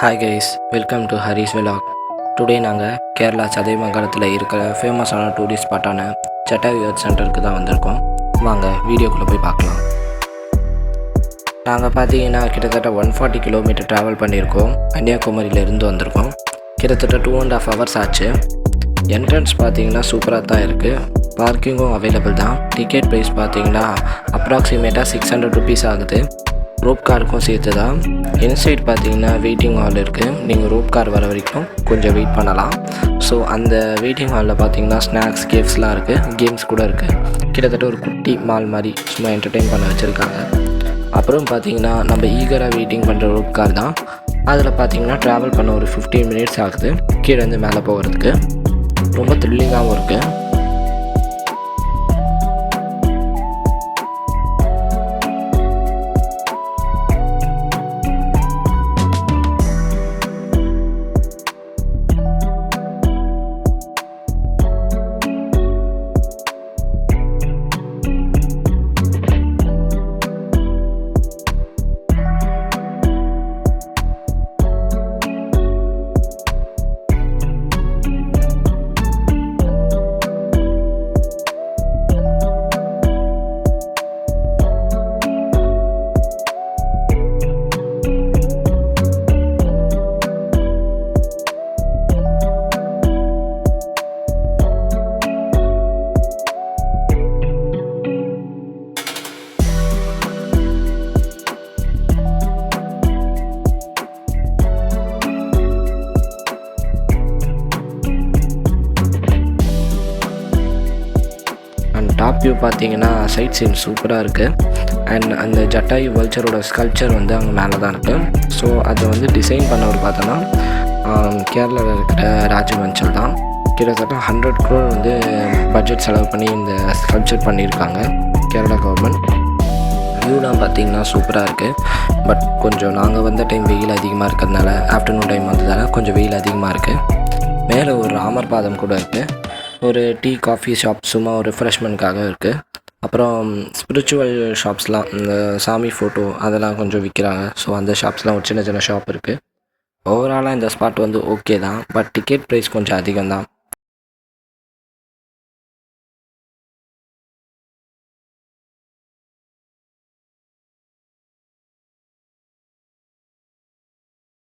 Hi guys, welcome to Haris vlog. Today நாங்கள் கேரளா சதைமங்கலத்தில் இருக்கிற ஃபேமஸான டூரிஸ்ட் ஸ்பாட்டான ஜட்டாயு எர்த் சென்டருக்கு தான் வந்திருக்கோம். வாங்க வீடியோக்குள்ளே போய் பார்க்கலாம். நாங்கள் பார்த்தீங்கன்னா கிட்டத்தட்ட 140 கிலோமீட்டர் ட்ராவல் பண்ணியிருக்கோம். கன்னியாகுமரியிலேருந்து வந்திருக்கோம். கிட்டத்தட்ட 2.5 hours ஆச்சு. என்ட்ரன்ஸ் பார்த்தீங்கன்னா சூப்பராக தான் இருக்குது. பார்க்கிங்கும் அவைலபிள் தான். டிக்கெட் ப்ரைஸ் பார்த்தீங்கன்னா அப்ராக்சிமேட்டாக 600 rupees ஆகுது. ரோப் காருக்கும் சேர்த்து தான். இன்சைட் பார்த்தீங்கன்னா வெயிட்டிங் ஹால் இருக்குது. நீங்கள் ரோப் கார் வர வரைக்கும் கொஞ்சம் வெயிட் பண்ணலாம். ஸோ அந்த வெயிட்டிங் ஹாலில் பார்த்தீங்கன்னா ஸ்நாக்ஸ் கேவ்ஸ்லாம் இருக்குது, கேம்ஸ் கூட இருக்குது. கிட்டத்தட்ட ஒரு குட்டி மால் மாதிரி சும்மா என்டர்டெயின் பண்ண வச்சுருக்காங்க. அப்புறம் பார்த்தீங்கன்னா நம்ம ஈகராக வெயிட்டிங் பண்ணுற ரோப் கார் தான். அதில் பார்த்தீங்கன்னா ட்ராவல் பண்ண ஒரு 15 minutes ஆகுது கீழேருந்து மேலே போகிறதுக்கு. ரொம்ப த்ரில்லிங்காகவும் இருக்குது. டாப் வியூ பார்த்தீங்கன்னா சைட் சீன் சூப்பராக இருக்குது. அண்ட் அந்த ஜட்டாயு வல்ச்சரோட ஸ்கல்ப்சர் வந்து அங்கே மேலே தான் இருக்குது. ஸோ அதை வந்து டிசைன் பண்ணவர் பார்த்தோன்னா கேரளாவில் இருக்கிற ராஜவன்சல் தான். கிட்டத்தட்ட 100 crore வந்து பட்ஜெட் செலவு பண்ணி இந்த ஸ்கல்ப்சர் பண்ணியிருக்காங்க கேரளா கவர்மெண்ட். வியூலாம் பார்த்தீங்கன்னா சூப்பராக இருக்குது. பட் கொஞ்சம் நாங்கள் வந்த டைம் வெயில் அதிகமாக இருக்கிறதுனால, ஆஃப்டர்நூன் டைம் வந்ததால் கொஞ்சம் வெயில் அதிகமாக இருக்குது. மேலே ஒரு ராமர் பாதம் கூட இருக்குது. ஒரு டீ காஃபி ஷாப் சும்மா ஒரு ரிஃப்ரெஷ்மெண்ட்காக இருக்குது. அப்புறம் ஸ்பிரிச்சுவல் ஷாப்ஸ்லாம், இந்த சாமி ஃபோட்டோ அதெல்லாம் கொஞ்சம் விற்கிறாங்க. ஸோ அந்த ஷாப்ஸ்லாம் ஒரு சின்ன சின்ன ஷாப் இருக்குது. ஓவராலாக இந்த ஸ்பாட் வந்து ஓகே தான். பட் டிக்கெட் ப்ரைஸ் கொஞ்சம் அதிகம் தான்.